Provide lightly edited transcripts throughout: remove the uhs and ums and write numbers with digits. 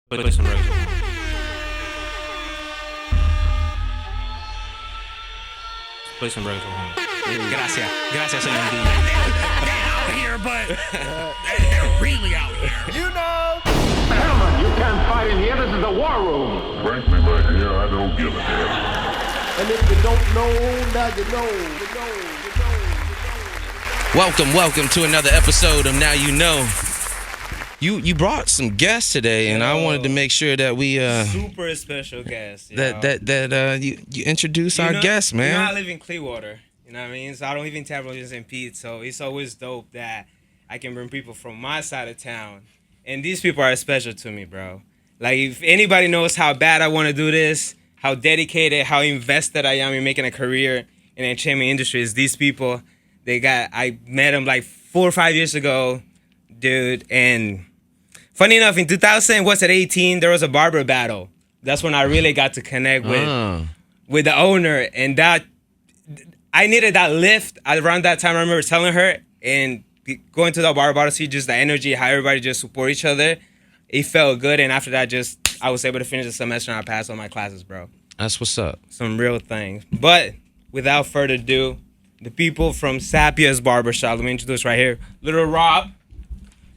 Play some Rachel. Play some Rachel. Gracias, señor DJ. They're out here, but they're really out here. You know. Gentlemen, you can't fight in here. This is the war room. Frankly, my dear, I don't give a damn. And if you don't know, now you know. Welcome to another episode of Now-U-Kno. You brought some guests today, and I wanted to make sure that we super special guest. You introduce our guests, man. You know, I live in Clearwater. You know what I mean? So I don't even tap religions in Pete. So it's always dope that I can bring people from my side of town, and these people are special to me, bro. Like, if anybody knows how bad I want to do this, how dedicated, how invested I am in making a career in the entertainment industry, is these people. I met them like 4 or 5 years ago, dude, and funny enough, in 2018, there was a Barber battle. That's when I really got to connect with the owner, and that I needed that lift. Around that time, I remember telling her, and going to the Barber battle, see just the energy, how everybody just support each other. It felt good, and after that, I was able to finish the semester, and I passed all my classes, bro. That's what's up. Some real things. But without further ado, the people from Sapia's Barbershop. Let me introduce right here, Little Rob.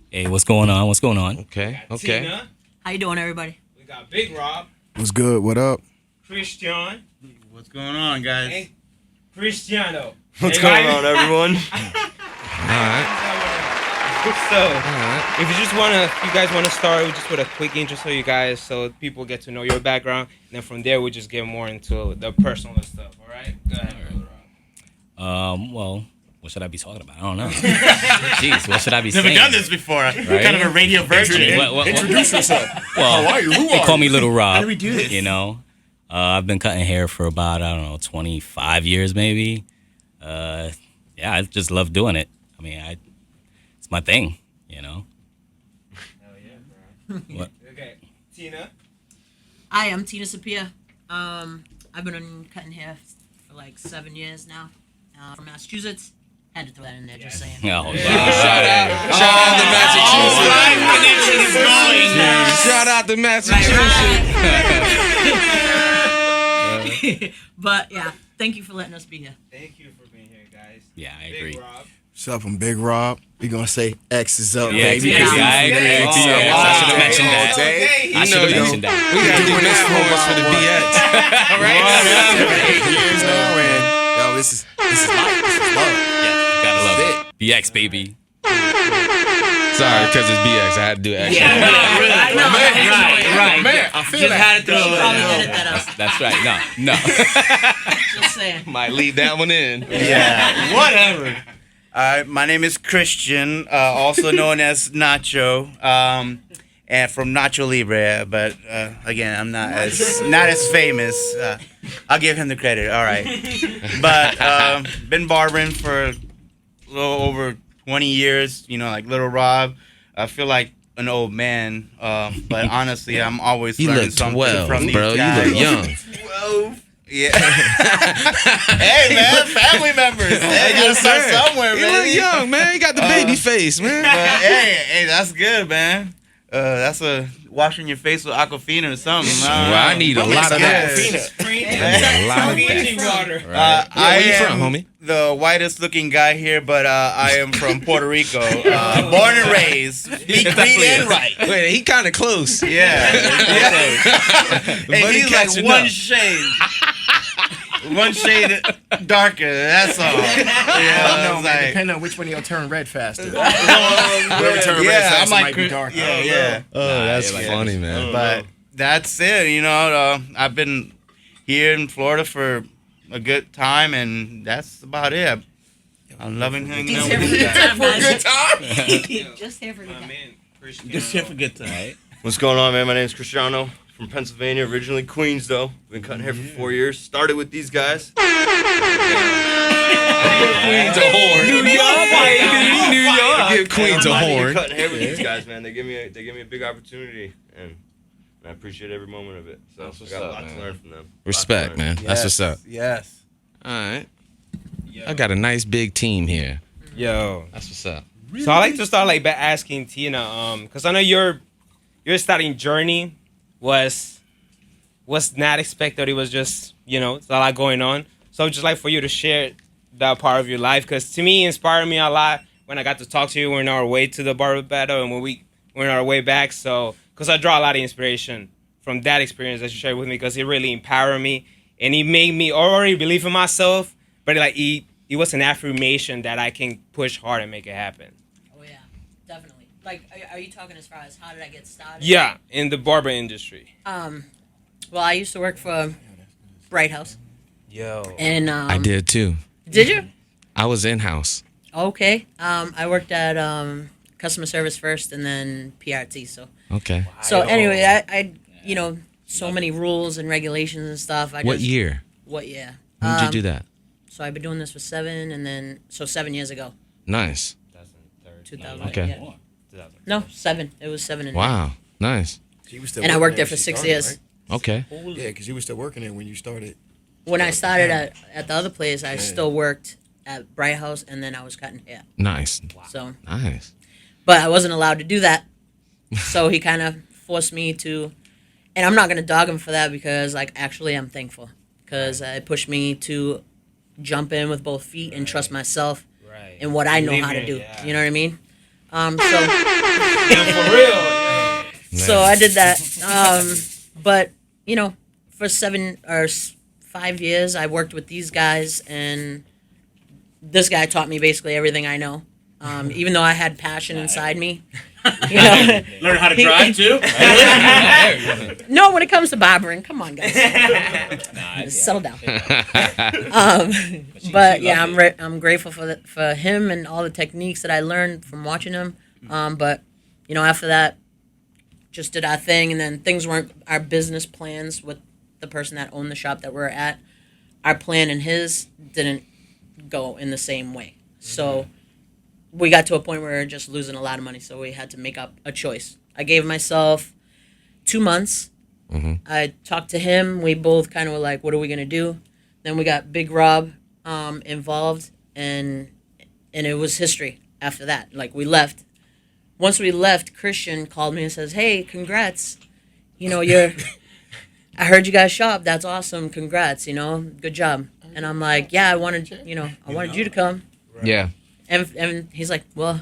Hey, what's going on? Okay. Tina. How you doing, everybody? We got Big Rob. What's good? What up? Christian. What's going on, guys? And Cristiano. What's going on, everyone? All right. So, if you guys wanna start just with a quick intro, so people get to know your background, and then from there we just get more into the personal stuff. All right? Go ahead, Little Rob. Well, what should I be talking about? I don't know. Jeez, what should I be saying? Never done this before. Right? Kind of a radio version. Introduce yourself. Well, how are you? Who they are call you? me Little Rob. How do we do this? You know, I've been cutting hair for about 25 years maybe. I just love doing it. I mean, it's my thing. You know. Hell yeah, bro. What? Okay, Tina. Hi, I'm Tina Sapia. I've been cutting hair for like 7 years now. From Massachusetts. Had to throw that in there, just saying. Oh, wow. Shout out to Massachusetts. Shout out to Massachusetts. But yeah, thank you for letting us be here. Thank you for being here, guys. Yeah, I Big agree. Rob. What's up? I'm Big Rob. We gonna say X is up, Yeah, baby. yeah, I agree. X is up. I should have mentioned that. Okay. I should have mentioned that. We got doing this for the BX. 8 years now, and yo, this is life. This is love. Yeah, gotta love That's it. BX, baby. Sorry, because it's BX. I had to do extra. I know. Right. Man, I feel Just that. had to throw Probably it. edit that out. That's right. No. Just saying. Might leave that one in. Yeah, whatever. My name is Christian, also known as Nacho, and from Nacho Libre. But again, I'm not as famous. I'll give him the credit. All right, but been barbering for a little over 20 years. You know, like Little Rob. I feel like an old man, but honestly, I'm always You learning look something 12, from these bro. guys. You look young. 12. Yeah. Hey, man, family members. They gotta start somewhere, You man. look young, man. You got the baby face, man. But, hey, that's good, man. That's washing your face with Aquafina or something. Well, I need a lot of that. A lot of Drinking water. I where you am from, homie? the whitest looking guy here, but I am from Puerto Rico. Born and raised. Speak read and write. Wait, he kind of close. Yeah. And Buddy he's like catching one up. shade. One shade darker, that's all. I don't know, man. like, Depending on which one you'll turn red faster. yeah, I'm like, yeah. Oh, that's yeah, funny, man. But that's it, you know. I've been here in Florida for a good time, and that's about it. I'm loving hanging He's out here with for a you good guys. time, guys. time? Just here for a good time. Christian. Just here for a good time. What's going on, man? My name's Cristiano from Pennsylvania, originally Queens, though. Been cutting hair for 4 years. Started with these guys. Queen's a horn. New York, baby. New York. Give Queen's a I'm not even horn. cutting hair with these guys, man. They give me a big opportunity, and I appreciate every moment of it. So That's what's I got up, a lot man. to learn from them. Respect, man. That's what's up. Yes. All right. I got a nice big team here. Yo. That's what's up. So I like to start like by asking Tina, because I know you're starting journey was not expected. It was just, it's a lot going on. So just like for you to share that part of your life, because to me, it inspired me a lot when I got to talk to you. We're on our way to the Barber battle, and when we're on our way back. So, because I draw a lot of inspiration from that experience that you shared with me, because it really empowered me, and it made me already believe in myself. But like it was an affirmation that I can push hard and make it happen. Oh yeah, definitely. Like, are you talking as far as how did I get started? Yeah, in the barber industry. Well, I used to work for Bright House. Yo. And I did too. Did you? I was in house. Okay. I worked at customer service first, and then PRT. So. Okay. So anyway, I so many rules and regulations and stuff. What year? What year? When did you do that? So I've been doing this for 7 years ago. Nice. 2000. Okay. Yeah. No, 7. It was 7 and Wow. Nice. And I worked there for 6 years. Right? Okay. Yeah, because you were still working there when you started. When I started at the other place, I still worked at Bright House, and then I was cutting hair. Nice. So. Nice. But I wasn't allowed to do that, so he kind of forced me to. And I'm not gonna dog him for that, because like actually I'm thankful, because it pushed me to jump in with both feet and trust myself and what I know how to do. Yeah. You know what I mean? For real. Yeah. So I did that. But for 5 years, I worked with these guys, and this guy taught me basically everything I know. Even though I had passion inside me. Learn how to drive too? No, when it comes to barbering, come on, guys. Settle down. But yeah, I'm grateful for him and all the techniques that I learned from watching him. But after that, just did our thing, and then things weren't our business plans with the person that owned the shop that we're at. Our plan and his didn't go in the same way. So we got to a point where we were just losing a lot of money, so we had to make up a choice. I gave myself 2 months. I talked to him. We both kind of were like, what are we going to do? Then we got Big Rob involved, and it was history after that. Like, we left. Once we left, Christian called me and says, hey, congrats. I heard you guys shop. That's awesome. Congrats, good job. And I'm like, yeah, I wanted you to come. Yeah. And he's like, well,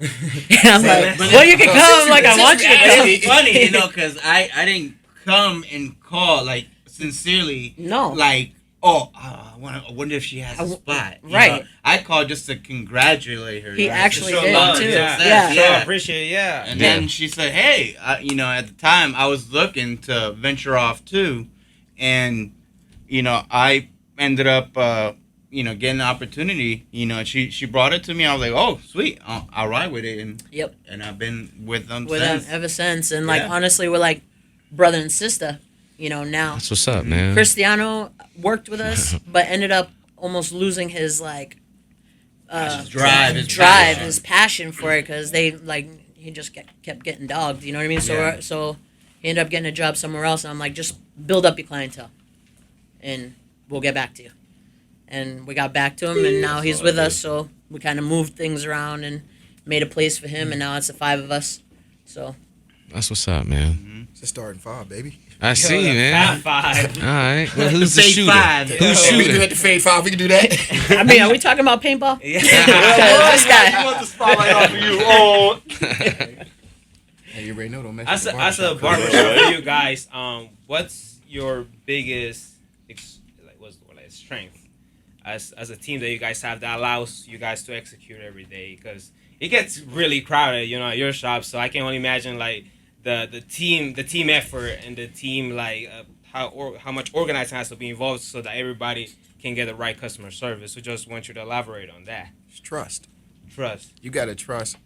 I'm like, well, you can come. Like, I want you to come. It's funny, because I didn't come and call, like, sincerely. No. Like, I wonder if she has a spot. Right. I called just to congratulate her. He actually did, too. Yeah. So I appreciate it, yeah. And then she said, hey, at the time, I was looking to venture off, too. And, I ended up... getting the opportunity, she brought it to me. I was like, oh, sweet, I'll ride with it. And yep. And I've been with them ever since. And honestly, we're like brother and sister, now. That's what's up, man. Cristiano worked with us, but ended up almost losing his his passion for it, because he just kept getting dogged. You know what I mean? So he ended up getting a job somewhere else. And I'm like, just build up your clientele, and we'll get back to you. And we got back to him, and now he's with us. So we kind of moved things around and made a place for him, and now it's the 5 of us. So that's what's up, man. It's a starting 5, baby. I see, man. 5. All right. Well, who's the shooter? 5. Who's We can do shooting? that to fade 5. We can do that. I mean, are we talking about paintball? Yeah. This guy. want the spotlight off of you. Oh. Hey, you already know, don't mess As with a the barbershop for you guys, what's your biggest strength as a team that you guys have that allows you guys to execute every day? Because it gets really crowded, at your shop. So I can only imagine the team effort and the team how much organizing has to be involved so that everybody can get the right customer service. We just want you to elaborate on that. It's trust. You got to trust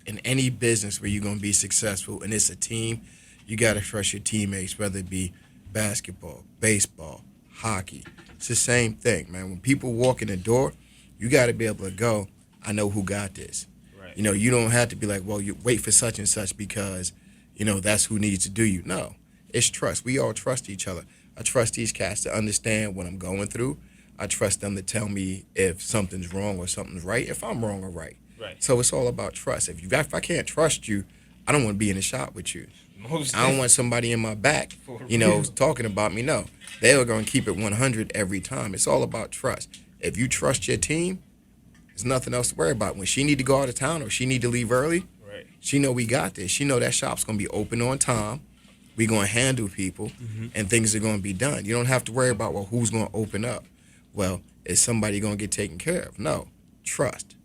in any business where you're going to be successful, and it's a team. You got to trust your teammates, whether it be basketball, baseball, hockey. It's the same thing, man. When people walk in the door, you got to be able to go, I know who got this. Right. You don't have to be like, well, you wait for such and such because, that's who needs to do you. No, it's trust. We all trust each other. I trust these cats to understand what I'm going through. I trust them to tell me if something's wrong or something's right, if I'm wrong or right. Right. So it's all about trust. If I can't trust you, I don't want to be in the shop with you. I don't want somebody in my back, talking about me. No, they're going to keep it 100 every time. It's all about trust. If you trust your team, there's nothing else to worry about. When she need to go out of town or she need to leave early, she know we got this. She know that shop's going to be open on time. We going to handle people, and things are going to be done. You don't have to worry about, well, who's going to open up? Well, is somebody going to get taken care of? No, trust.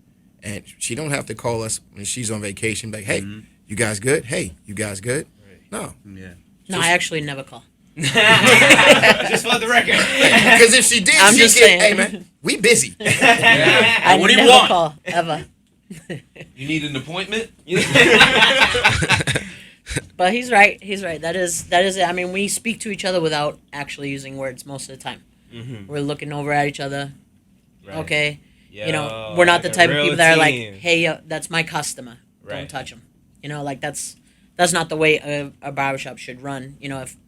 And she don't have to call us when she's on vacation, like, hey, you guys good? Hey, you guys good? No. Yeah. No, I actually never call. Just for the record. Because if she did, I'm just saying. Hey, man, we busy. I What do you never want? call, ever. You need an appointment? But he's right. He's right. That is it. I mean, we speak to each other without actually using words most of the time. We're looking over at each other. Right. Okay. Yo, We're not the like a type of real people that are like, team. hey, that's my customer. Right. Don't touch him. Like that's not the way a barbershop should run.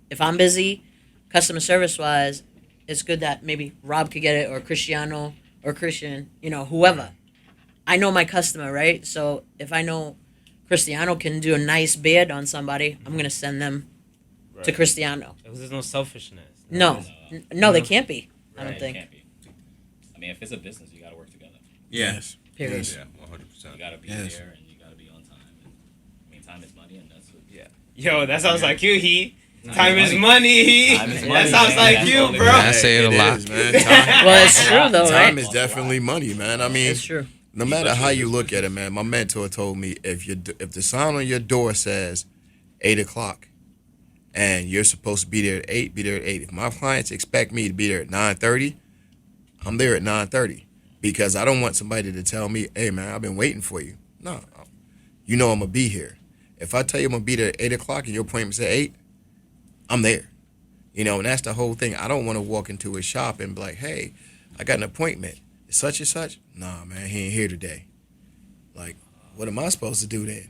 If I'm busy, customer service wise, it's good that maybe Rob could get it or Cristiano or Christian, whoever. I know my customer, right? So if I know Cristiano can do a nice beard on somebody, I'm gonna send them to Cristiano. There's no selfishness. No, they can't be. I don't Right, think. Can't be. I mean, if it's a business, you got to work together. Yes. Period. Yes. Yeah, 100%. You got to be Yes. there and you got to be on time. And, I mean, time is money, and that's what. Yeah. Yo, that sounds like you, Heat. Time Time is is money, Heat. Time is That money, sounds man. like That's you, all it bro. is. I say it a lot. Is, man. Time, Well, it's true though, time right? is definitely money, man. I mean, It's true. no matter how you look at it, man. My mentor told me if the sign on your door says 8:00, and you're supposed to be there at 8, be there at 8. If my clients expect me to be there at 9:30, I'm there at 9:30 because I don't want somebody to tell me, hey, man, I've been waiting for you. No, I'm gonna be here. If I tell you I'm gonna be there at 8:00 and your appointment's at 8, I'm there. And that's the whole thing. I don't want to walk into a shop and be like, hey, I got an appointment. Such and such. Nah, man, he ain't here today. Like, what am I supposed to do then?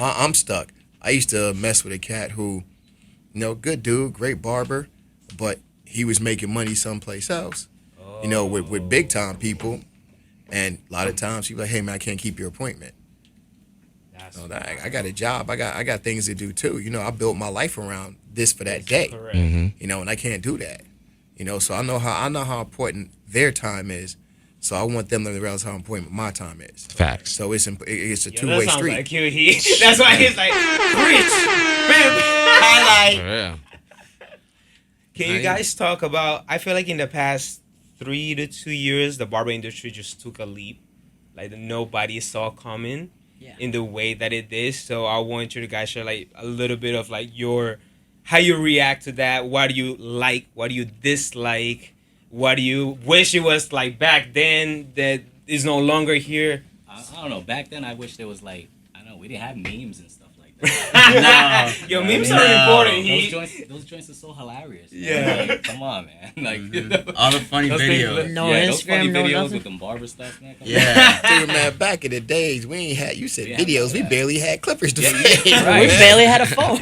I'm stuck. I used to mess with a cat who, good dude, great barber, but he was making money someplace else, with big time people. And a lot of times he was like, hey, man, I can't keep your appointment. I got a job. I got things to do too. I built my life around this for that day. Correct. And I can't do that. So I know how important their time is. So I want them to realize how important my time is. Facts. So it's a Yo, two-way that sounds street. like you, Heat. That's why he's like, preach. Highlight. Yeah. Can you guys talk about? I feel like in the past 3 to 2 years, the barber industry just took a leap, like nobody saw coming in the way that it did. So I want you to guys share like a little bit of like how you react to that. What do you like? What do you dislike? What do you wish it was like back then that is no longer here? I don't know. Back then, I wish there was like, I don't know, we didn't have memes and stuff like that. Yo, memes are important. Those joints are so hilarious. Man. Yeah. Like, come on, man. Like All the funny those things- videos. No those funny Instagram, no videos nothing? with them barber stuff, man. Come on. Yeah. Dude, man, back in the days, we ain't had, you said Yeah, videos, we yeah. barely had clippers to Yeah, fade. right. We barely had a phone.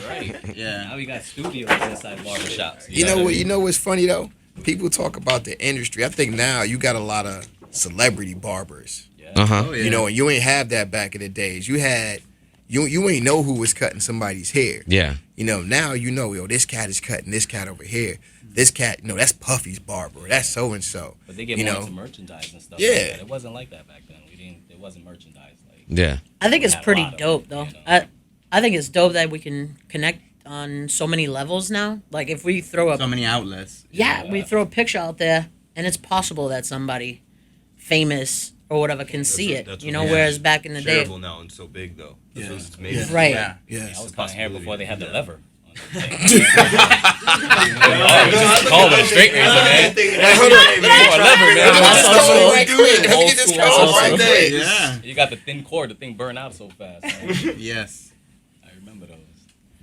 Right. Yeah. Now we got studios inside barbershops. You know what? You know what's funny though? People talk about the industry. I think now you got a lot of celebrity barbers. Yeah. Uh-huh. Oh, yeah. And you ain't have that back in the days. You had you ain't know who was cutting somebody's hair. Yeah. Now yo, this cat is cutting this cat over here. This cat, that's Puffy's barber. That's so and so. But they get you more know? into merchandise and stuff. Yeah. Like that. It wasn't like that back then. It wasn't merchandise. Like Yeah. I think it's had a pretty lot of dope it, though. you know? I think it's dope that we can connect on so many levels now. Like if we throw So many outlets. we throw a picture out there and it's possible that somebody famous or whatever can see it. That's Whereas back in the day, shareable now and so big though. That's what it's made. right? Yeah. Yes. I was cutting hair before they had the Yeah. lever. Call them straight razor, man. That's Old also school. Let me Old get this school, call old right school. there. Yeah. You got the thin cord. The thing burned out so fast. Man. Yes. I remember those.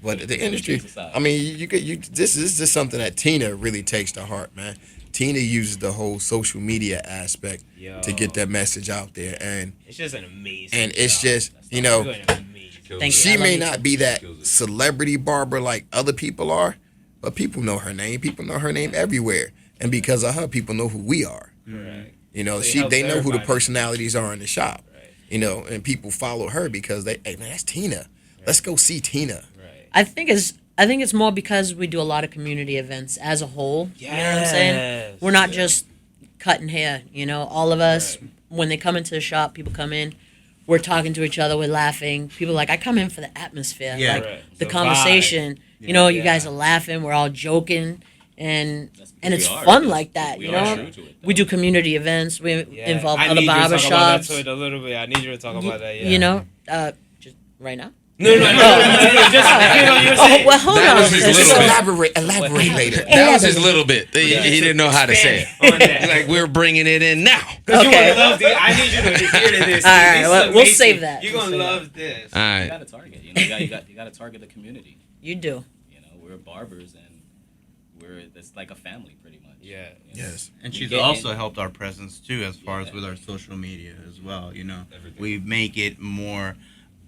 But the industry, I mean, this is just something that Tina really takes to heart, man. Tina uses the whole social media aspect to get that message out there, and It's just an amazing. and it's job. just You're doing amazing. Thank you. I she love may you not too. be that celebrity barber like other people are, but people know her name. People know her name everywhere, and because of her, people know who we are. Right. They know who the everybody. personalities are in the shop. And people follow her because hey man, that's Tina. Let's go see Tina. I think it's more because we do a lot of community events as a whole. You know what I'm saying? We're not just cutting hair. All of us when they come into the shop, people come in. We're talking to each other. We're laughing. People are like, I come in for the atmosphere, the conversation. Vibe. You guys are laughing. We're all joking, and it's are. fun like that. We are true to it, though. We do community events. We involve I other need you to barber talk about that shops. to it a little bit. I need you to talk about that. Yeah. Just right now. No. Just you were saying. Well, hold That on. was his Just little bit. elaborate later. That was his little bit. He didn't know how to say it. On that. Like we're bringing it in now. Because you Okay. would love this. I need you to hear this. All right, This is well, we'll amazing. save that. You're We'll gonna save love this. All You right. got to target. You got to target the community. You do. We're barbers, and it's like a family, pretty much. Yeah. Yes. And We she's get also in- helped our presence too, as far as with our social media as well. We make it more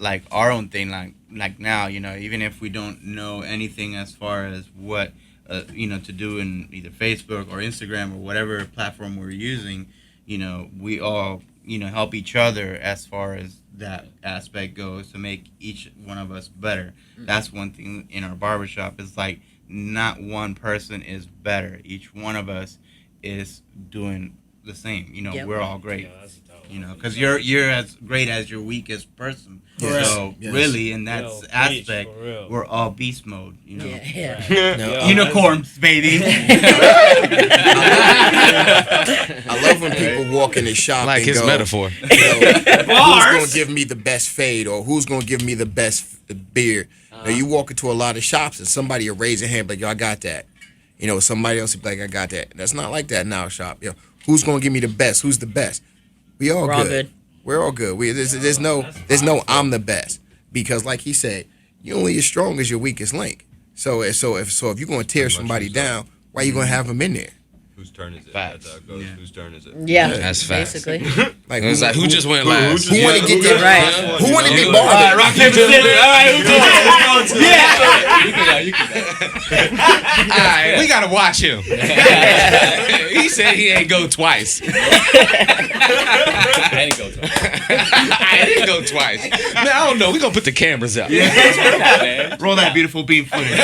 like our own thing. Like now, even if we don't know anything as far as what to do in either Facebook or Instagram or whatever platform we're using, we all help each other as far as that aspect goes to make each one of us better. That's one thing in our barbershop is like not one person is better. Each one of us is doing the same. Yep. We're all great. Yeah, that's dope. Because you're as great as your weakest person. Correct. So Yes. really, in that Yo, preach, aspect, for real. we're all beast mode. Yeah. Now, Unicorns, baby. I love when people walk in the shop Like and his go, metaphor. Who's gonna give me the best fade or who's gonna give me the best beard? Now you walk into a lot of shops and somebody will raise their hand like, yo, I got that. Somebody else will be like, I got that. That's not like that now, shop. Who's gonna give me the best? Who's the best? We're all good. We're all good. There's no I'm the best, because like he said, you're only as strong as your weakest link. So if you're gonna tear somebody down, why you gonna have them in there? Whose turn is it? Facts. That's how it goes. Whose turn is it? Yeah. That's facts. Basically. Like It was like, who just went last? who want to get that Right. Who want to be All right, barber? rock paper scissors. All right, who doing it? Yeah. You can All right, we gotta watch him. He said he ain't go twice. I didn't go to I didn't go twice. Man, I don't know. We gonna put the cameras up. man. Roll that beautiful beam footage.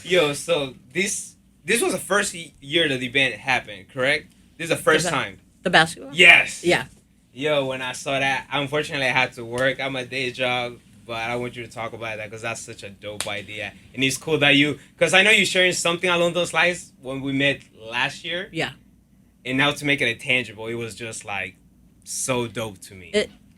Yo, so this was the first year that the event happened, correct? This is the first time. The basketball? Yes. Yeah. Yo, when I saw that, unfortunately I had to work at my day job, but I want you to talk about that because that's such a dope idea. And it's cool that because I know you're sharing something along those lines when we met last year. Yeah. And now to make it tangible, it was just like so dope to me.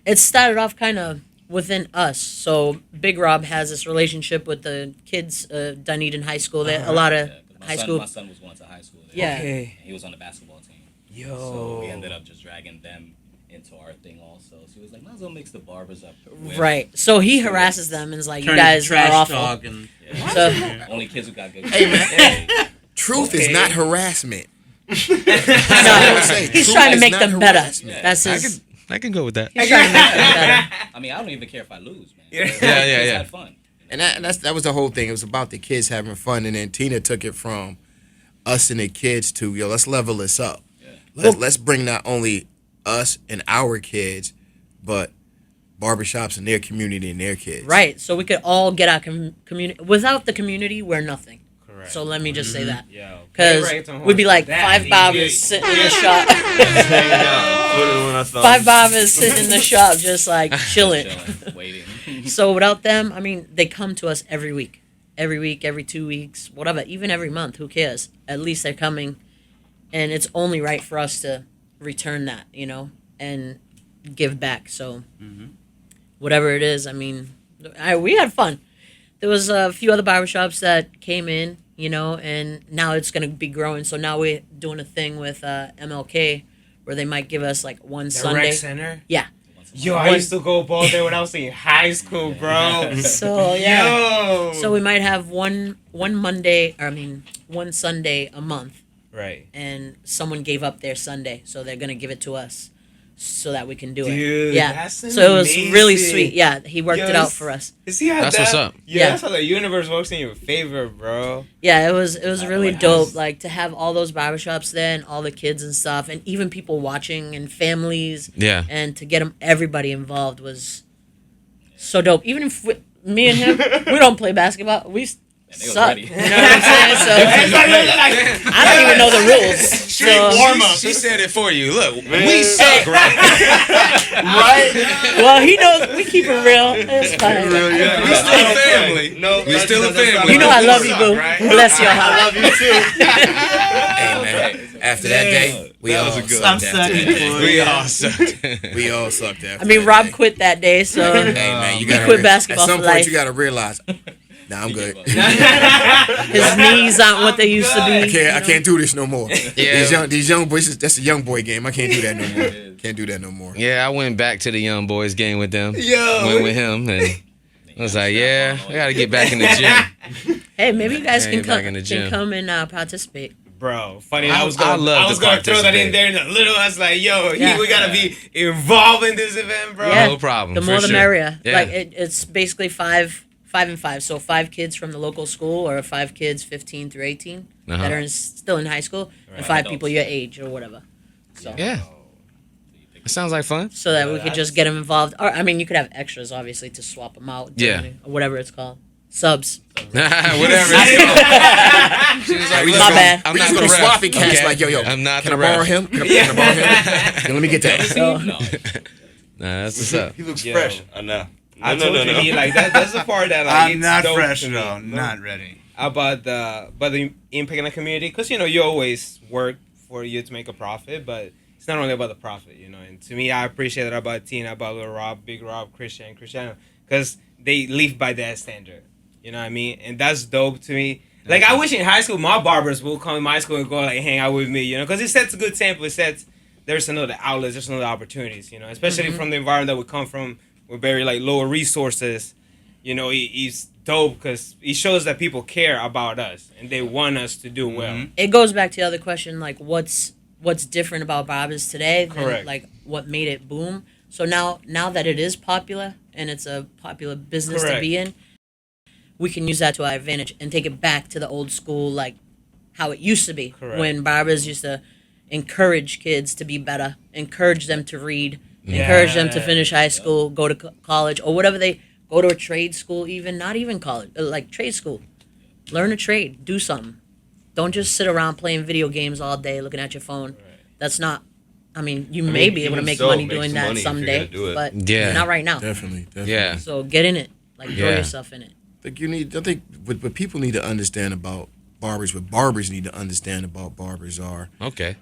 It started off kind of within us. So Big Rob has this relationship with the kids Dunedin High School. A lot of high school. My son was going to high school there. Yeah. Okay. And he was on the basketball team. Yo. So we ended up just dragging them into our thing also. So he was like, might as well mix the barbers up. with- Right. So he harasses them and is like, you Turn guys trash are awful. talk and Yeah. So Only kids who got good. Hey, man. Hey, Truth is not harassment. no, Say, he's truth trying to is make not them better. harassment. That's I his. can go with that. He's trying to make them better. I mean, I don't even care if I lose, man. Yeah. Kids Yeah. had fun. And that was the whole thing. It was about the kids having fun, and then Tina took it from us and the kids to, yo, let's level this up. Yeah. Let's bring not only us and our kids, but barbershops and their community and their kids. Right. So we could all get our community. Without the community, we're nothing. Correct. So let me just say that. Yo. Because we'd be like That 5 is barbers big. sitting in the shop. When I thought 5 barbers sitting in the shop just like chilling. Chilling, waiting. So without them, I mean, they come to us every week, every 2 weeks, whatever, even every month. Who cares? At least they're coming, and it's only right for us to return that, and give back. So whatever it is, I mean, we had fun. There was a few other barbershops that came in, and now it's going to be growing. So now we're doing a thing with MLK where they might give us like one The Sunday. rec center? Yeah. Yo, I used to go ball there when I was in high school, bro. So yeah. Yo. So we might have one Sunday a month, Right. and someone gave up their Sunday, so they're gonna give it to us, so that we can do Dude, it. Yeah. that's So it was really amazing. sweet. Yeah, he worked Yo, it out this- for us. You see how That's what's up. Yeah, Yeah. that's how the universe works in your favor, bro. Yeah, it was really like dope. house. Like to have all those barbershops there and all the kids and stuff, and even people watching and families. Yeah. And to get everybody involved was so dope. Even if me and him, we don't play basketball. We suck. ready. You know what I'm saying? So I don't even know the rules. So, She said it for you. Look, we suck, right? well, he knows we keep it real. It's fine. We still a family. No, We still a family. You know I love you, boo. Bless your heart. I love you too. Hey, man. After that day, we all sucked. I'm after sucking that day. for We you. all sucked. We all sucked after I mean, that Rob day. quit that day, so Hey, man, you gotta quit basketball At some for point, life. you gotta realize, nah, I'm good. his knees aren't what they used to be. I can't do this no more. Yeah. These young boys, that's a young boy game. I can't do that no more. Can't do that no more. Yeah, I went back to the young boys game with them. Yo. Went with him and I was like, yeah, I gotta get back in the gym. Hey, maybe you guys Yeah, can you're back come in the gym. and participate. Bro, funny. I I was gonna love to throw that in participate. there in a little. I was like, yo, Yeah. we gotta be involved in this event, bro. Yeah. No problem. The for more the sure. merrier. Yeah. Like it's basically 5 and 5. So 5 kids from the local school, or 5 kids 15 through 18 Uh-huh. that are still in high school, and 5 people your age or whatever. So Yeah. It sounds like fun. so that we could just get them involved. Or I mean, you could have extras, obviously, to swap them out. Yeah. Or whatever it's called. Subs. Whatever it's called. She was like, We "Look, My bad. I'm We not just the gonna ref. swap it, cats. okay? Like, yo, I'm not can the I borrow ref. him? Can I borrow him? Yeah, let me get that. So Nah, that's what's up. He looks Yo. fresh. I know. I told you, he, like that's the part that like I'm it's not dope fresh to me. though. Not ready. About the impact in the community, because you always work for you to make a profit, but it's not only about the profit, and to me, I appreciate that about Tina, about Little Rob, Big Rob, Christian, Cristiano, because they live by that standard. You know what I mean? And that's dope to me. Like, I wish in high school my barbers will come in my school and go like hang out with me, because it sets a good sample. It sets there's another outlets, there's another opportunities, especially from the environment that we come from. We're very like lower resources. He's dope because he shows that people care about us and they want us to do well. it goes back to the other question, like what's different about Barbers today than Correct. like what made it boom. So now that it is popular and it's a popular business to Correct. be in, we can use that to our advantage and take it back to the old school, like how it used to be. Correct. When barbers used to encourage kids to be better, encourage them to read, encourage them to finish high school, go to college, or whatever they go to a trade school, even not even college, like trade school. Learn a trade, do something. Don't just sit around playing video games all day, looking at your phone. That's not. I mean, you may be able to even make so, money make doing some that money if you're someday, gonna do it. but Yeah. not right now. Definitely. Yeah. So get in it, like throw Yeah. yourself in it. I think what people need to understand about barbers, what barbers need to understand about barbers are, Okay.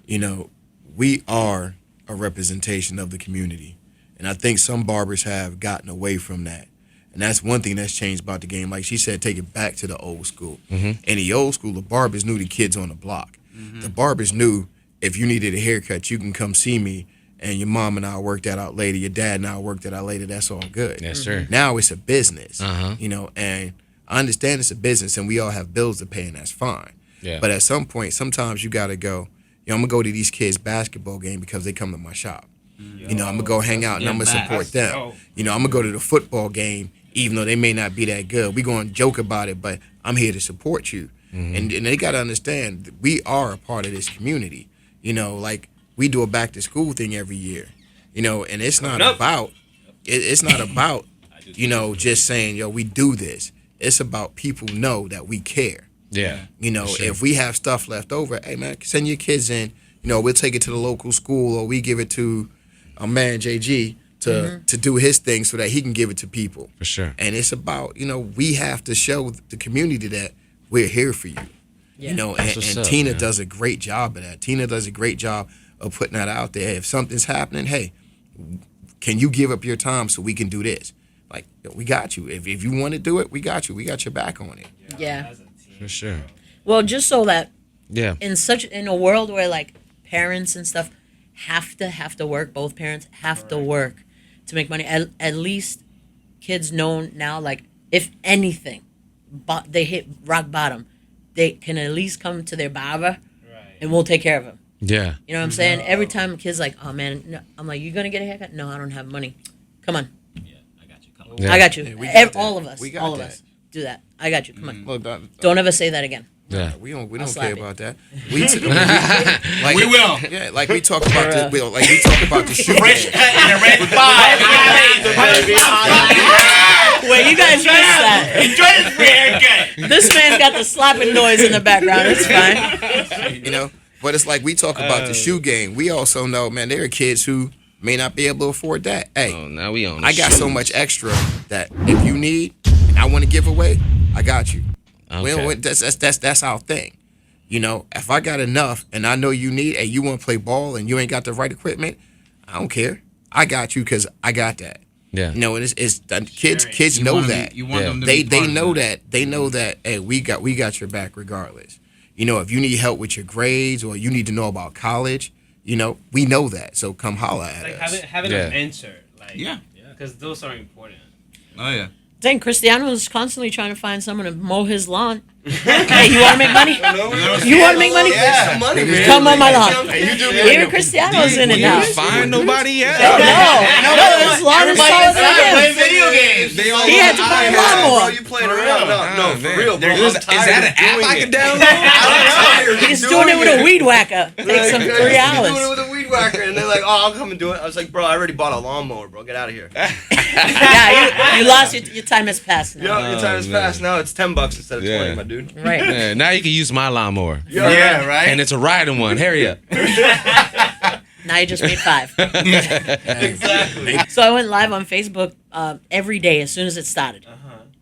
we are a representation of the community. And I think some barbers have gotten away from that. And that's one thing that's changed about the game. Like she said, take it back to the old school. In the old school, the barbers knew the kids on the block. The barbers knew if you needed a haircut, you can come see me, and your mom and I work that out later. Your dad and I work that out later. That's all good. Yes, sir. Now it's a business, Uh-huh. and I understand it's a business, and we all have bills to pay, and that's fine. Yeah. But at some point, sometimes you got to go, I'm going to go to these kids' basketball game because they come to my shop. I'm going to go hang out, and I'm going to support them. dope. I'm going to go to the football game, even though they may not be that good. We're going to joke about it, but I'm here to support you. And they got to understand that we are a part of this community. Like we do a back to school thing every year, and it's not about, it's not about, just saying, we do this. It's about people know that we care. Yeah. Sure. If we have stuff left over, hey man, send your kids in. We'll take it to the local school, or we give it to a man JG to do his thing so that he can give it to people. For sure. And it's about we have to show the community that we're here for you. Yeah. And what's up, Tina man. does a great job of that. Tina does a great job of putting that out there. If something's happening, hey, can you give up your time so we can do this? Like, we got you. If you want to do it, we got you. We got your back on it. Yeah. For sure. Well, just so that Yeah. in a world where like parents and stuff have to work, both parents have to work to make money. At least kids know now, like if anything, they hit rock bottom, they can at least come to their barber, and we'll take care of them. Yeah. You know what I'm saying? Every time a kid's like, "Oh man," no. I'm like, "You gonna get a haircut?" "No, I don't have money." "Come on, I got you. Come on. Yeah. I got you." Yeah, we got that. All of us, We got all of that. us, do that. I got you. Come on. Look, Don't ever say that again. Yeah. we don't slap care it. about that. Like, We will. Yeah, like we talk about the shoe. Fresh cut in the red 5. Wait, you guys missed that. Enjoy this free haircut. This man's got the slapping noise in the background. It's fine. You know, but it's like we talk about the shoe game. We also know, man, there are kids who may not be able to afford that. Hey, Oh, now we on. I got so much extra that if you need and I want to give away, I got you. Okay. That's our thing. You know, if I got enough and I know you need and you want to play ball and you ain't got the right equipment, I don't care. I got you because I got that. Yeah. You know, and it's the kids You know want 'em- that. you want them to They be part of know that. that. They know that. Hey, we got your back regardless. You know, if you need help with your grades or you need to know about college, you know, we know that. So come holla at Like us. having Yeah. a mentor, like Yeah. because those are important. Oh yeah. Dang, Cristiano's constantly trying to find someone to mow his lawn. Hey, you want to make money? You want to make money? Yeah, money, man. Come on my lawn. Hey, you do Even Cristiano's in it You now. didn't find nobody yet? No, his lawn is taller than him. video games. He had to buy a Bro, lawnmower. you playing around? No, for man. real, bro. Is that an app I can download? I'm tired. He's doing it with a weed whacker. Takes him 3 Doing it hours. with a weed whacker, and they're like, "Oh, I'll come and do it." I was like, "Bro, I already bought a lawnmower, bro. Get out of here." Yeah, you lost your time has passed Yo, now. your time is man. fast now. It's $10 instead of Yeah. 20, my dude. Right. Yeah, now you can use my lawnmower. Yeah, right. And it's a riding one. Hurry up. Now you just made 5. Exactly. So I went live on Facebook every day as soon as it started,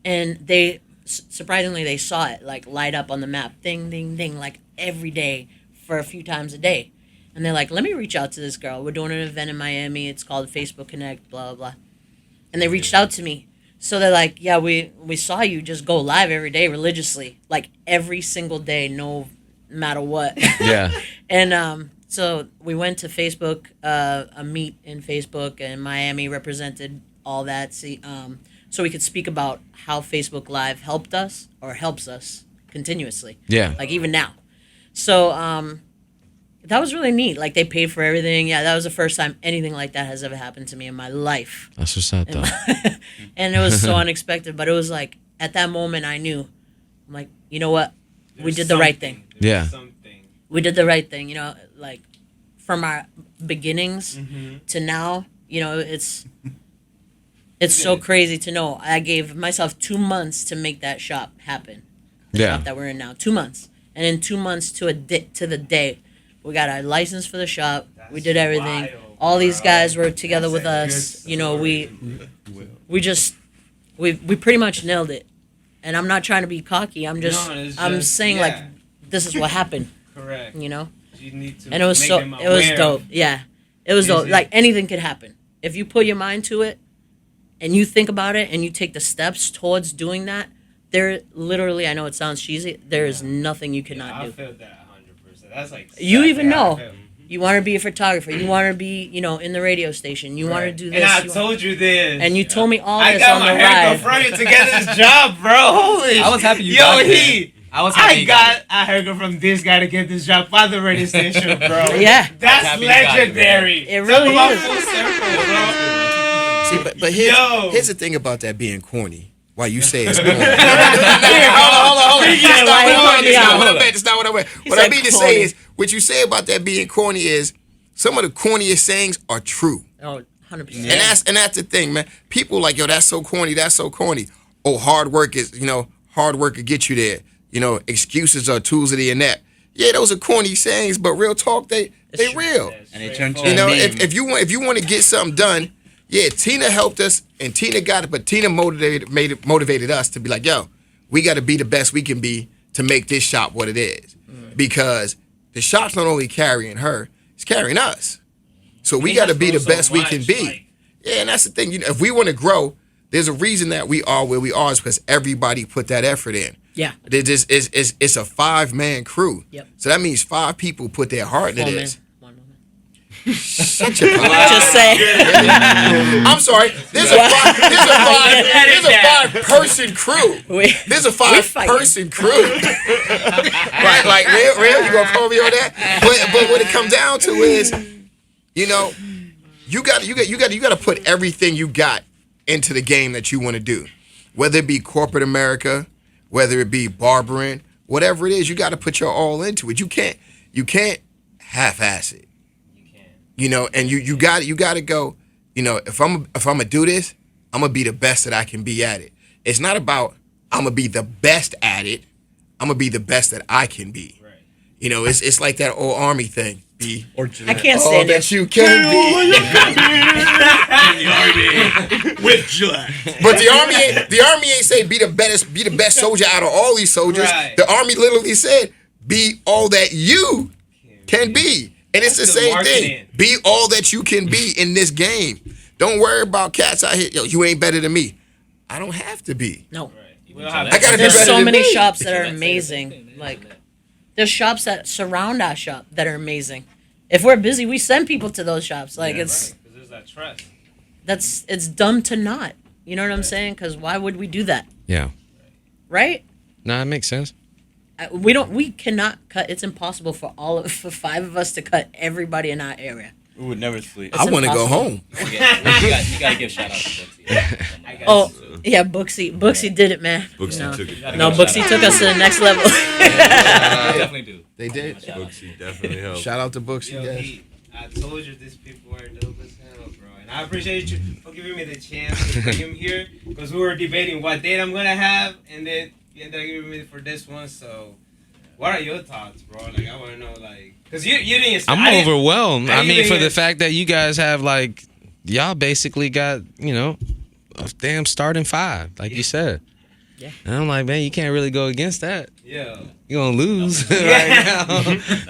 and they surprisingly they saw it like light up on the map, ding, ding, ding, like every day for a few times a day, and they're like, "Let me reach out to this girl. We're doing an event in Miami. It's called Facebook Connect, blah blah blah," and they reached out to me. So they're like, "Yeah, we saw you just go live every day religiously, like every single day, no matter what." Yeah. And so we went to Facebook, a meet in Facebook, and Miami represented all that. So we could speak about how Facebook Live helped us or helps us continuously. Yeah. Like even now. So that was really neat. Like they paid for everything. Yeah, that was the first time anything like that has ever happened to me in my life. That's what's up, though. And it was so unexpected. But it was like at that moment I knew, I'm like, you know what? We did the right thing. Yeah. We did the right thing, you know, like from our beginnings to now, you know, it's so crazy to know. I gave myself 2 months to make that shop happen. The Yeah. shop that we're in now, 2 months. And in 2 months to the day, we got our license for the shop. We did everything. wild, All these guys were together with us. You know, we pretty much nailed it. And I'm not trying to be cocky. I'm it's saying yeah. like this is what happened. Correct. You know? You need to And it was make so them it was aware dope. of- Yeah. It was dope. Easy. Like anything could happen. If you put your mind to it and you think about it and you take the steps towards doing that, there literally, I know it sounds cheesy, there is nothing you cannot I do. feel that 100%. That's like You even exactly how I know. feel. You want to be a photographer. You want to be, you know, in the radio station. You want to Right. do this. And I you told you this. and you told me all I this got on my the hair ride. from you to get this job, bro. Holy I was happy you Yo, got he. I was happy I you got got a haircut from this guy to get this job by the radio station, bro. Yeah. That's happy you got it, man. legendary. It really Talk about is. full circle, bro. See, but Yo. here's the thing about that being corny. Why you say it's corny? Hold on. Yeah, like, hold me out. That's not what I meant. What said I mean to corny. say is, what you say about that being corny is, some of the corniest sayings are true. Oh, 100%. And that's the thing, man. People like, yo, that's so corny, that's so corny. Oh, hard work will get you there. You know, excuses are tools of the inept. Yeah, those are corny sayings, but real talk, they real. And it turned to You a know, meme. if you want to get something done, yeah, Tina helped us and Tina got it, but Tina motivated us to be like, yo, we got to be the best we can be to make this shop what it is. Because the shop's not only carrying her, it's carrying us. So we got to be the best we can be. Yeah, and that's the thing. You know, if we want to grow, there's a reason that we are where we are is because everybody put that effort in. Yeah. It's a 5-man crew. Yep. So that means 5 people put their heart into 4 this. men. 1 woman. Shut your mouth. Just say. I'm sorry. There's a 5-person crew. There's a 5-person crew. like real, you gonna call me on that? But what it comes down to is, you know, you got to put everything you got into the game that you want to do, whether it be corporate America, whether it be barbering, whatever it is, you got to put your all into it. You can't half-ass it. You know, and you got to go. You know, if I'm gonna do this, I'm gonna be the best that I can be at it. It's not about I'm gonna be the best at it. I'm gonna be the best that I can be. Right. You know, it's like that old Army thing. Be I can't all stand that it. you can be. With Gillette. But the army ain't say be the best soldier out of all these soldiers. Right. The army literally said be all that you can be. And it's the That's same good thing. marketing. Be all that you can be in this game. Don't worry about cats out here. Yo, you ain't better than me. I don't have to be. No. We don't have I gotta be There's better so than many me. shops that are amazing. Like, there's shops that surround our shop that are amazing. If we're busy, we send people to those shops. Like, it's Because there's that trust. it's dumb to not. You know what I'm saying? Because why would we do that? Yeah. Right? No, it makes sense. We cannot cut. It's impossible for for 5 of us to cut everybody in our area. We would never sleep. I want to go impossible. home. You gotta give shout out to Booksy. Oh, yeah, Booksy. Booksy did it, man. Booksy no. took it. No, Booksy took us to the next level. Definitely do. They did. Booksy definitely helped. Shout out to Booksy. Yo, Yes. Pete, I told you these people are dope as hell, bro. And I appreciate you for giving me the chance to bring him here. Because we were debating what date I'm going to have. And then you ended up giving me for this one. So, what are your thoughts, bro? Like, I want to know, like... Because you didn't expect... I'm overwhelmed. I mean, didn't for the even- fact that you guys have like, y'all basically got, you know, a damn starting 5, like you said. Yeah. And I'm like, man, you can't really go against that. Yeah. You're gonna lose right now.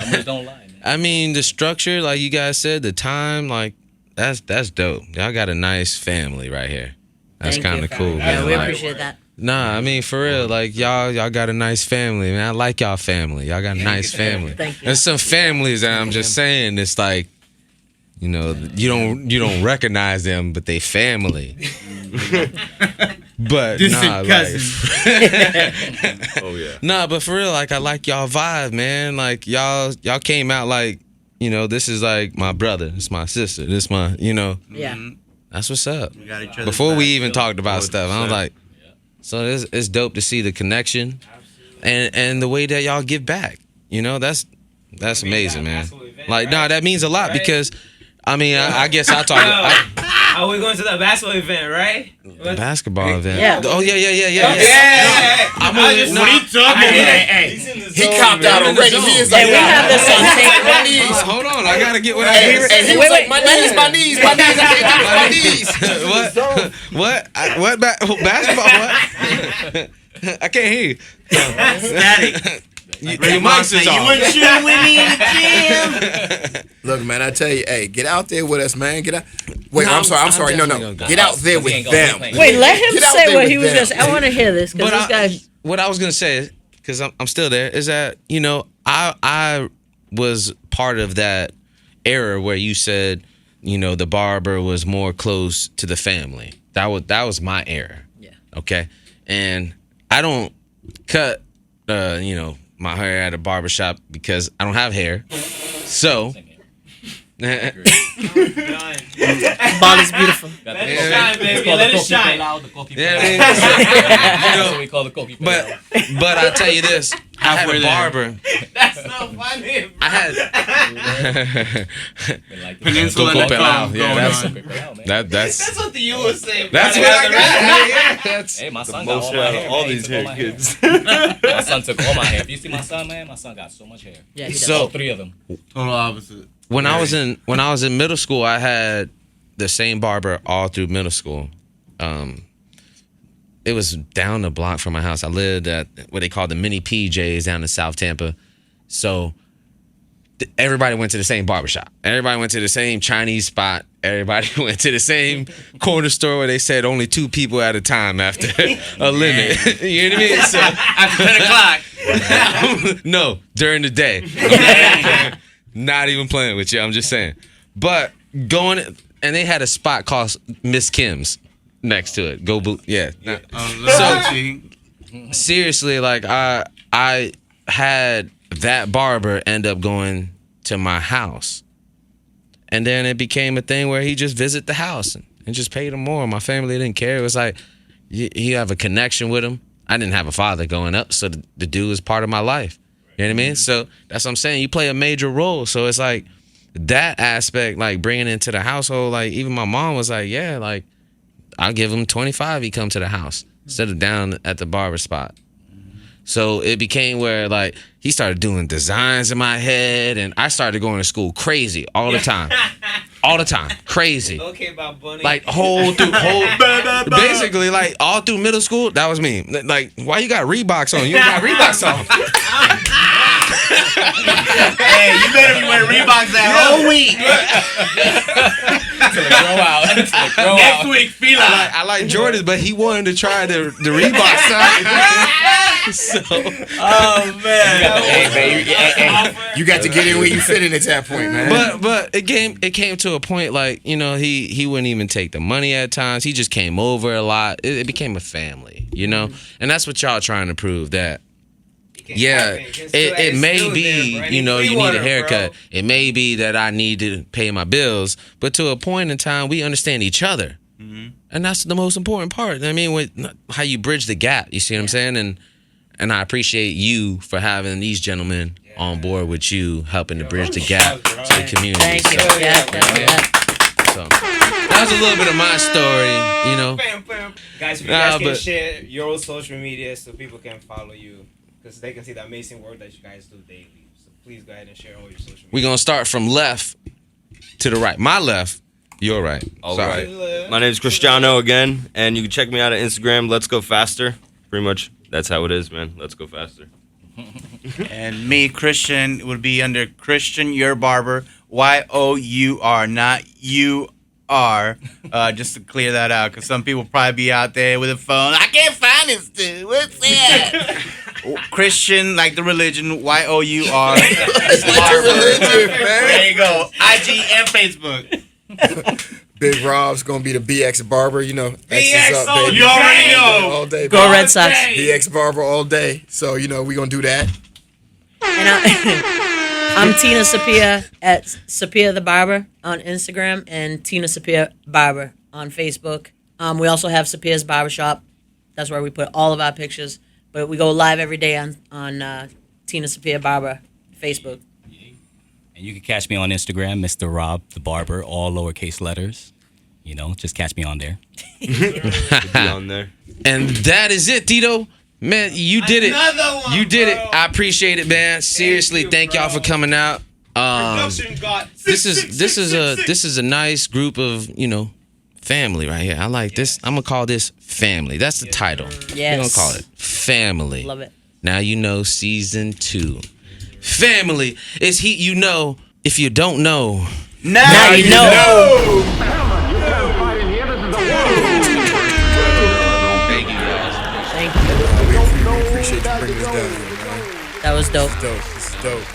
Numbers don't lie, man. I mean, the structure, like you guys said, the time, like that's dope. Y'all got a nice family right here. That's Thank you. kind of cool. Yeah, man. we Like, appreciate that. nah, I mean for real, like y'all got a nice family, man. I like y'all family. Y'all got a nice family. Thank you. There's some families that I'm just saying, it's like, you know, you don't recognize them, but they family. But nah, like, Oh yeah. nah, but for real, like I like y'all vibe, man. Like y'all came out like, you know, this is like my brother, this my sister, this my, you know, Yeah. that's what's up. We got each other's Before we back. even talked about stuff, I was like, so it's dope to see the connection, and the way that y'all give back. You know, that's amazing, man. Like, nah, that means a lot because, I mean, I guess I talk. Are we going to the basketball event, right? The basketball event. Yeah. Oh yeah. Yeah. I'm I on just- no, what are you talking Hey, he copped out already. He is like, Hey, we have this on tape. my knees. hold on, I gotta get what I Hey, hear. and he was Wait, like, wait, my let knees, my knees. I can't get What basketball? What? I can't hear you. Static. Your mics is You off. wouldn't shoot with me in the gym. Look, man, I tell you, hey, get out there with us, man. Get out. Wait, No, I'm sorry. I'm No. definitely gonna go. Get out there He with ain't gonna them. complain. Wait, let him Get out say there what with he was them. going to say. I want to hear this because this guy. What I was gonna say, because I'm still there, is that, you know, I was part of that era where you said, you know, the barber was more close to the family. That was my era. Yeah. Okay, and I don't cut, you know, my hair at a barbershop because I don't have hair. So. Done. Ball is beautiful. Let it shine, baby. Let it shine. That's what we call the cookie. But I tell you this, I had a barber. That's so funny, bro. I had Peninsula Coco and Pelao. Pelao Yeah, going on. that's That's what the you would say, bro. that's what I got. That's Hey, my son got Most all my out hair. of all man. He these took all hair my kids. My son took all my hair. If you see my son, man, my son got so much hair. Yeah, he does. So- All 3 of them. Total opposite. when I was in middle school, I had the same barber all through middle school. It was down the block from my house. I lived at what they call the mini PJs down in South Tampa. So everybody went to the same barbershop. Everybody went to the same Chinese spot. Everybody went to the same corner store where they said only 2 people at a time after a limit. You know what I mean? So, After 10 o'clock. no, during the day. Not even playing with you. I'm just saying. But going, and they had a spot called Miss Kim's next to it. Yeah. So seriously, like I had that barber end up going to my house, and then it became a thing where he just visit the house and just paid him more. My family didn't care. It was like you have a connection with him. I didn't have a father growing up, so the dude was part of my life. You know what I mean? So that's what I'm saying. You play a major role. So it's like that aspect, like bringing into the household. Like even my mom was like, yeah, like I'll give him 25. He come to the house instead of down at the barber spot. So it became where like he started doing designs in my head, and I started going to school crazy all the time, crazy. Okay, about Bunny. Like basically like all through middle school, that was me. Like, why you got Reeboks on? You got Reeboks on. Hey, you better be wearing Reeboks that whole week. Next week, feel like. I like Jordans, but he wanted to try the Reebok side. So, Oh man. You got to get in where you fit in at that point, man. but it came to a point like, you know, he wouldn't even take the money at times. He just came over a lot. It became a family, you know, and that's what y'all trying to prove that. Yeah, it may be, you know, you need a haircut. It may be that I need to pay my bills, but to a point in time, we understand each other, and that's the most important part. I mean, with how you bridge the gap. You see what I'm saying? And I appreciate you for having these gentlemen on board with you, helping to bridge the gap to the community. Thank you. So that was a little bit of my story, you know. Guys, if you guys can share your social media so people can follow you, because they can see the amazing work that you guys do daily. So please go ahead and share all your social media. We're going to start from left to the right. My left, your right. All right. My name is Cristiano again, and you can check me out on Instagram, Let's Go Faster. Pretty much that's how it is, man. Let's go faster. And me, Christian, would be under Christian Your Barber, Y-O-U-R, not U-R. Just to clear that out, because some people probably be out there with a phone. I can't find this dude. What's that? Christian, like the religion, Y-O-U-R. It's like the religion, man. There you go. IG and Facebook. Big Rob's gonna be the BX Barber, you know. BX, X's up, baby. you already know. All day, Go baby. Red Sox. BX Barber all day. So, you know, we gonna do that. And I'm Tina Sapia at Sapia the Barber on Instagram and Tina Sapia Barber on Facebook. We also have Sapia's Barbershop. That's where we put all of our pictures. But we go live every day on Tina Sapia Barber Facebook. And you can catch me on Instagram, Mr. Rob the Barber, all lowercase letters. You know, just catch me on there. Be on there. And that is it, Tito. Man, you did it. You did it. I appreciate it, man. Seriously, thank y'all for coming out. This is a nice group of, you know, family right here. I like this. I'm gonna call this family. That's the title. Yes. We're gonna call it family. Love it. Now you know season 2. Family is heat. You know. If you don't know, Now you know. Gentlemen, you can't fight in here. This is the war room. thank you guys. Thank you. We appreciate you bringing us down here, man. That was dope. This is dope. This is dope.